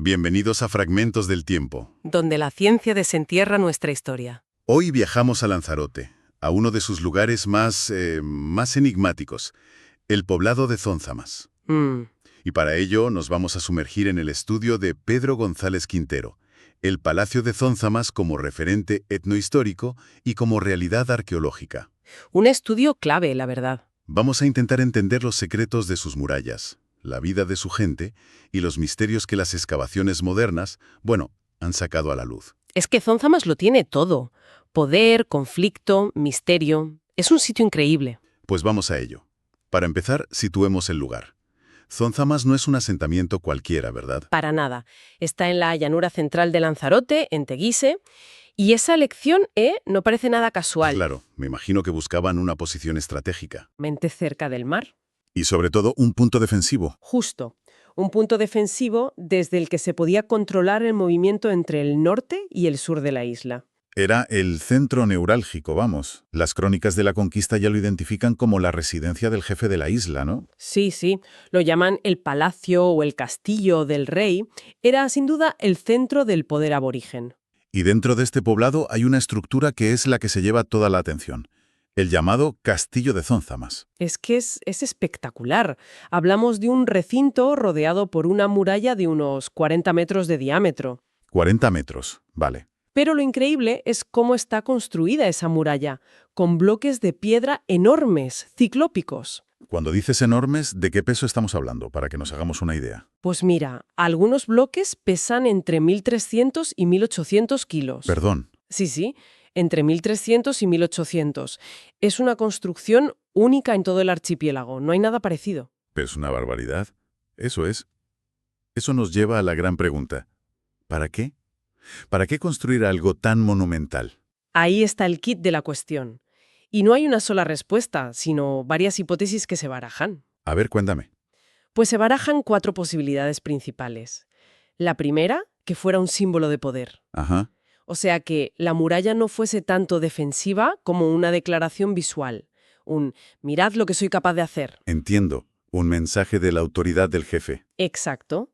Bienvenidos a Fragmentos del Tiempo. Donde la ciencia desentierra nuestra historia. Hoy viajamos a Lanzarote, a uno de sus lugares más enigmáticos, el poblado de Zonzamas. Y para ello nos vamos a sumergir en el estudio de Pedro González Quintero, el Palacio de Zonzamas como referente etnohistórico y como realidad arqueológica. Un estudio clave, la verdad. Vamos a intentar entender los secretos de sus murallas, la vida de su gente y los misterios que las excavaciones modernas, han sacado a la luz. Es que Zonzamas lo tiene todo. Poder, conflicto, misterio. Es un sitio increíble. Pues vamos a ello. Para empezar, situemos el lugar. Zonzamas no es un asentamiento cualquiera, ¿verdad? Para nada. Está en la llanura central de Lanzarote, en Teguise, y esa elección, no parece nada casual. Claro, me imagino que buscaban una posición estratégica. Mente cerca del mar. Y sobre todo, un punto defensivo. Justo. Un punto defensivo desde el que se podía controlar el movimiento entre el norte y el sur de la isla. Era el centro neurálgico, vamos. Las crónicas de la conquista ya lo identifican como la residencia del jefe de la isla, ¿no? Sí, sí. Lo llaman el palacio o el castillo del rey. Era, sin duda, el centro del poder aborigen. Y dentro de este poblado hay una estructura que es la que se lleva toda la atención. El llamado Castillo de Zonzamas. Es que es espectacular. Hablamos de un recinto rodeado por una muralla de unos 40 metros de diámetro. 40 metros, vale. Pero lo increíble es cómo está construida esa muralla, con bloques de piedra enormes, ciclópicos. Cuando dices enormes, ¿de qué peso estamos hablando? Para que nos hagamos una idea. Pues mira, algunos bloques pesan entre 1.300 y 1.800 kilos. Perdón. Sí, entre 1.300 y 1.800. Es una construcción única en todo el archipiélago, no hay nada parecido. Pero es una barbaridad. Eso es. Eso nos lleva a la gran pregunta. ¿Para qué? ¿Para qué construir algo tan monumental? Ahí está el kit de la cuestión. Y no hay una sola respuesta, sino varias hipótesis que se barajan. A ver, cuéntame. Pues se barajan 4 posibilidades principales. La primera, que fuera un símbolo de poder. Ajá. O sea, que la muralla no fuese tanto defensiva como una declaración visual. mirad lo que soy capaz de hacer. Entiendo. Un mensaje de la autoridad del jefe. Exacto.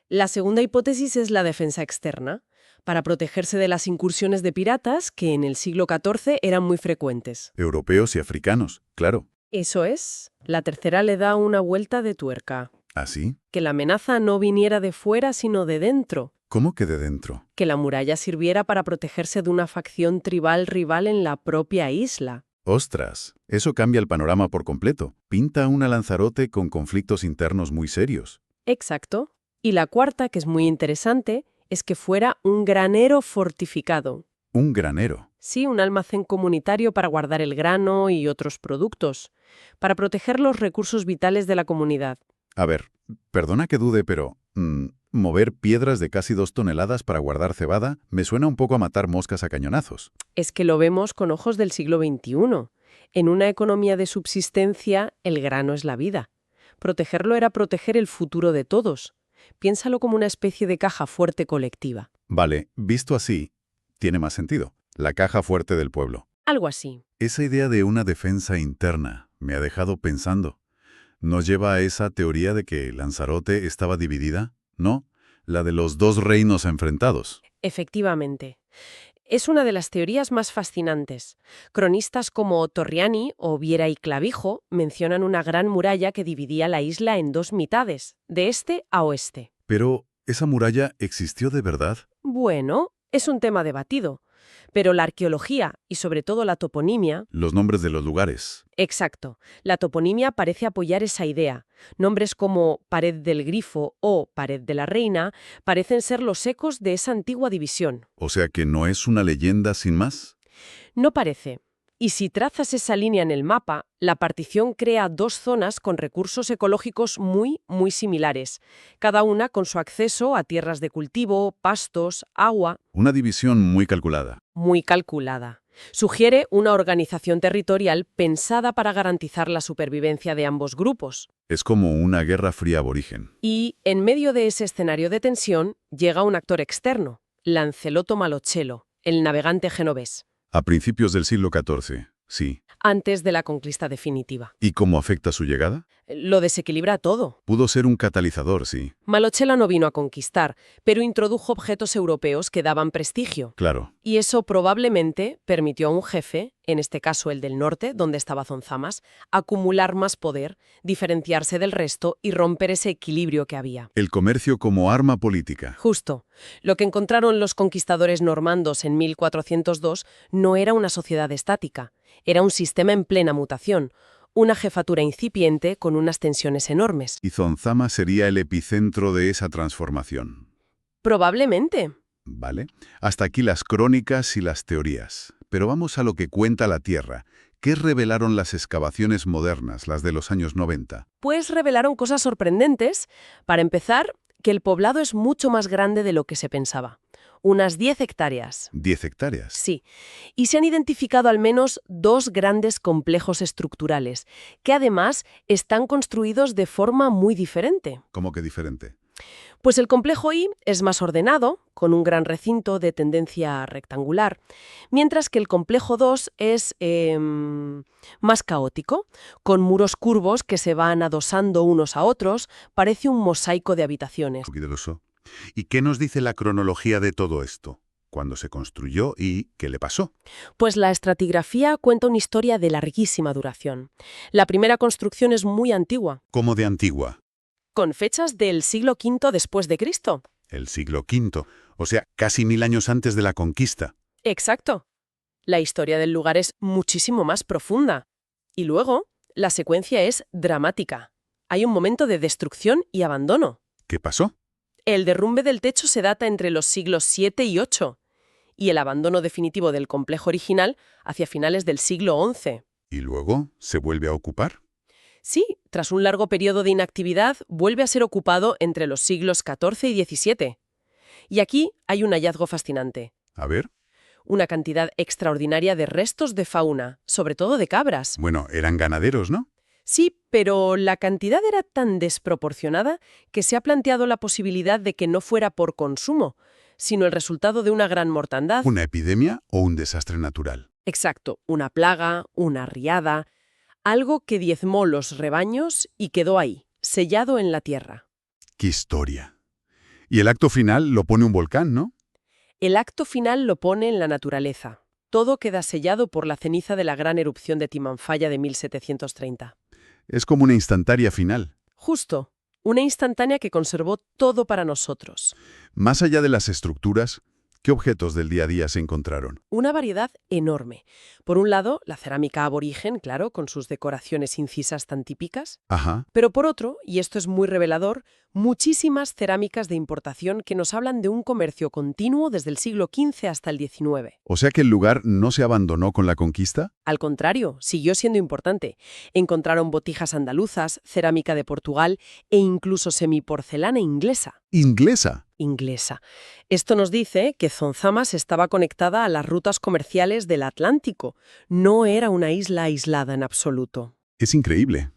La segunda hipótesis es la defensa externa, para protegerse de las incursiones de piratas que en el siglo XIV eran muy frecuentes. Europeos y africanos, claro. Eso es. La tercera le da una vuelta de tuerca. ¿Así? Que la amenaza no viniera de fuera, sino de dentro. ¿Cómo que de dentro? Que la muralla sirviera para protegerse de una facción tribal rival en la propia isla. ¡Ostras! Eso cambia el panorama por completo. Pinta una Lanzarote con conflictos internos muy serios. Exacto. Y la cuarta, que es muy interesante, es que fuera un granero fortificado. ¿Un granero? Sí, un almacén comunitario para guardar el grano y otros productos, para proteger los recursos vitales de la comunidad. A ver, perdona que dude, pero mover piedras de casi 2 toneladas para guardar cebada me suena un poco a matar moscas a cañonazos. Es que lo vemos con ojos del siglo XXI. En una economía de subsistencia, el grano es la vida. Protegerlo era proteger el futuro de todos. Piénsalo como una especie de caja fuerte colectiva. Vale, visto así, tiene más sentido. La caja fuerte del pueblo. Algo así. Esa idea de una defensa interna me ha dejado pensando. ¿Nos lleva a esa teoría de que Lanzarote estaba dividida? ¿No? La de los 2 reinos enfrentados. Efectivamente. Es una de las teorías más fascinantes. Cronistas como Torriani o Viera y Clavijo mencionan una gran muralla que dividía la isla en 2 mitades, de este a oeste. Pero, ¿esa muralla existió de verdad? Bueno, es un tema debatido. Pero la arqueología, y sobre todo la toponimia... Los nombres de los lugares. Exacto. La toponimia parece apoyar esa idea. Nombres como Pared del Grifo o Pared de la Reina parecen ser los ecos de esa antigua división. O sea que no es una leyenda sin más. No parece. Y si trazas esa línea en el mapa, la partición crea 2 zonas con recursos ecológicos muy similares, cada una con su acceso a tierras de cultivo, pastos, agua. Una división muy calculada. Muy calculada. Sugiere una organización territorial pensada para garantizar la supervivencia de ambos grupos. Es como una guerra fría aborigen. Y, en medio de ese escenario de tensión, llega un actor externo, Lancelotto Malocello, el navegante genovés. A principios del siglo XIV, sí. antes de la conquista definitiva. ¿Y cómo afecta su llegada? Lo desequilibra todo. Pudo ser un catalizador, sí. Malochela no vino a conquistar, pero introdujo objetos europeos que daban prestigio. Claro. Y eso probablemente permitió a un jefe, en este caso el del norte, donde estaba Zonzamas, acumular más poder, diferenciarse del resto y romper ese equilibrio que había. El comercio como arma política. Justo. Lo que encontraron los conquistadores normandos en 1402 no era una sociedad estática, era un sistema en plena mutación, una jefatura incipiente con unas tensiones enormes. Y Zonzama sería el epicentro de esa transformación. Probablemente. Vale. Hasta aquí las crónicas y las teorías. Pero vamos a lo que cuenta la tierra. ¿Qué revelaron las excavaciones modernas, las de los años 90? Pues revelaron cosas sorprendentes. Para empezar, que el poblado es mucho más grande de lo que se pensaba. Unas 10 hectáreas. ¿10 hectáreas? Sí. Y se han identificado al menos 2 grandes complejos estructurales, que además están construidos de forma muy diferente. ¿Cómo que diferente? Pues el complejo I es más ordenado, con un gran recinto de tendencia rectangular, mientras que el complejo II es más caótico, con muros curvos que se van adosando unos a otros, parece un mosaico de habitaciones. Poderoso. ¿Y qué nos dice la cronología de todo esto? ¿Cuándo se construyó y qué le pasó? Pues la estratigrafía cuenta una historia de larguísima duración. La primera construcción es muy antigua, ¿Cómo de antigua? con fechas del siglo V después de Cristo. El siglo V, o sea, casi 1000 años antes de la conquista. Exacto. La historia del lugar es muchísimo más profunda. Y luego, la secuencia es dramática. Hay un momento de destrucción y abandono. ¿Qué pasó? El derrumbe del techo se data entre los siglos VII y VIII, y el abandono definitivo del complejo original hacia finales del siglo XI. ¿Y luego se vuelve a ocupar? Sí, tras un largo periodo de inactividad, vuelve a ser ocupado entre los siglos XIV y XVII. Y aquí hay un hallazgo fascinante. A ver. Una cantidad extraordinaria de restos de fauna, sobre todo de cabras. Bueno, eran ganaderos, ¿no? Sí, pero la cantidad era tan desproporcionada que se ha planteado la posibilidad de que no fuera por consumo, sino el resultado de una gran mortandad. ¿Una epidemia o un desastre natural? Exacto, una plaga, una riada, algo que diezmó los rebaños y quedó ahí, sellado en la tierra. ¡Qué historia! Y el acto final lo pone un volcán, ¿no? El acto final lo pone en la naturaleza. Todo queda sellado por la ceniza de la gran erupción de Timanfaya de 1730. Es como una instantánea final. Justo, una instantánea que conservó todo para nosotros. Más allá de las estructuras, ¿qué objetos del día a día se encontraron? Una variedad enorme. Por un lado, la cerámica aborigen, claro, con sus decoraciones incisas tan típicas. Ajá. Pero por otro, y esto es muy revelador, muchísimas cerámicas de importación que nos hablan de un comercio continuo desde el siglo XV hasta el XIX. O sea que el lugar no se abandonó con la conquista. Al contrario, siguió siendo importante. Encontraron botijas andaluzas, cerámica de Portugal e incluso semiporcelana inglesa. ¡Inglesa! Inglesa. Esto nos dice que Zonzamas estaba conectada a las rutas comerciales del Atlántico. No era una isla aislada en absoluto. Es increíble.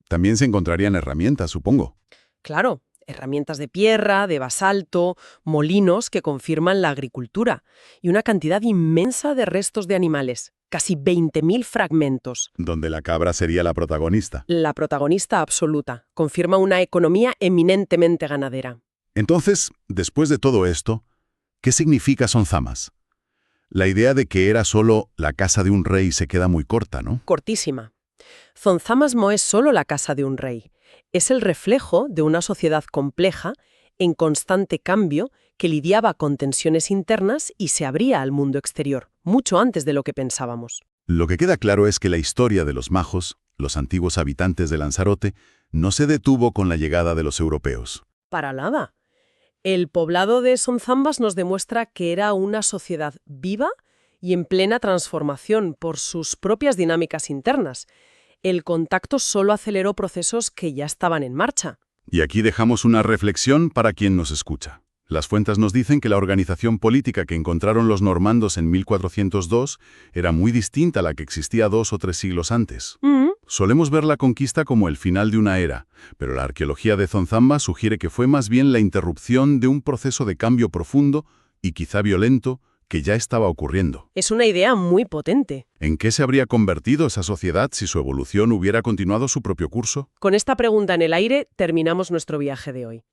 También se encontrarían herramientas, supongo. Claro, herramientas de pierra, de basalto, molinos que confirman la agricultura y una cantidad inmensa de restos de animales, casi 20.000 fragmentos. Donde la cabra sería la protagonista. La protagonista absoluta, confirma una economía eminentemente ganadera. Entonces, después de todo esto, ¿qué significa Zonzamas? La idea de que era solo la casa de un rey se queda muy corta, ¿no? Cortísima. Zonzamas no es solo la casa de un rey, es el reflejo de una sociedad compleja, en constante cambio, que lidiaba con tensiones internas y se abría al mundo exterior, mucho antes de lo que pensábamos. Lo que queda claro es que la historia de los majos, los antiguos habitantes de Lanzarote, no se detuvo con la llegada de los europeos. Para nada. El poblado de Zonzambas nos demuestra que era una sociedad viva y en plena transformación por sus propias dinámicas internas. El contacto solo aceleró procesos que ya estaban en marcha. Y aquí dejamos una reflexión para quien nos escucha. Las fuentes nos dicen que la organización política que encontraron los normandos en 1402 era muy distinta a la que existía 2 o 3 siglos antes. Solemos ver la conquista como el final de una era, pero la arqueología de Zonzambas sugiere que fue más bien la interrupción de un proceso de cambio profundo y quizá violento que ya estaba ocurriendo. Es una idea muy potente. ¿En qué se habría convertido esa sociedad si su evolución hubiera continuado su propio curso? Con esta pregunta en el aire terminamos nuestro viaje de hoy.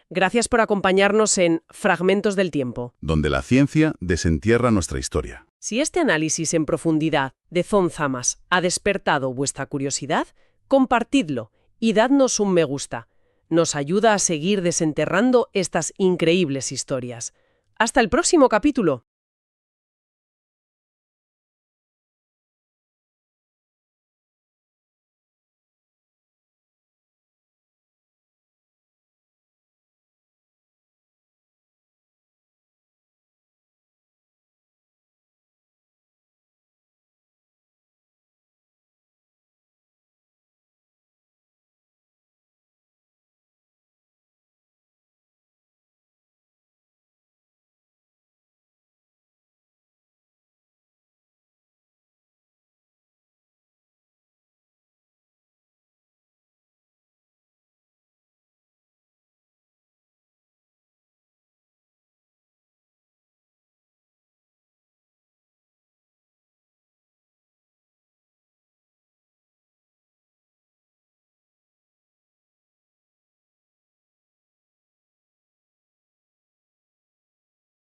Gracias por acompañarnos en Fragmentos del Tiempo, Donde la ciencia desentierra nuestra historia. Si este análisis en profundidad de Zonzamas ha despertado vuestra curiosidad, compartidlo y dadnos un me gusta. Nos ayuda a seguir desenterrando estas increíbles historias. ¡Hasta el próximo capítulo!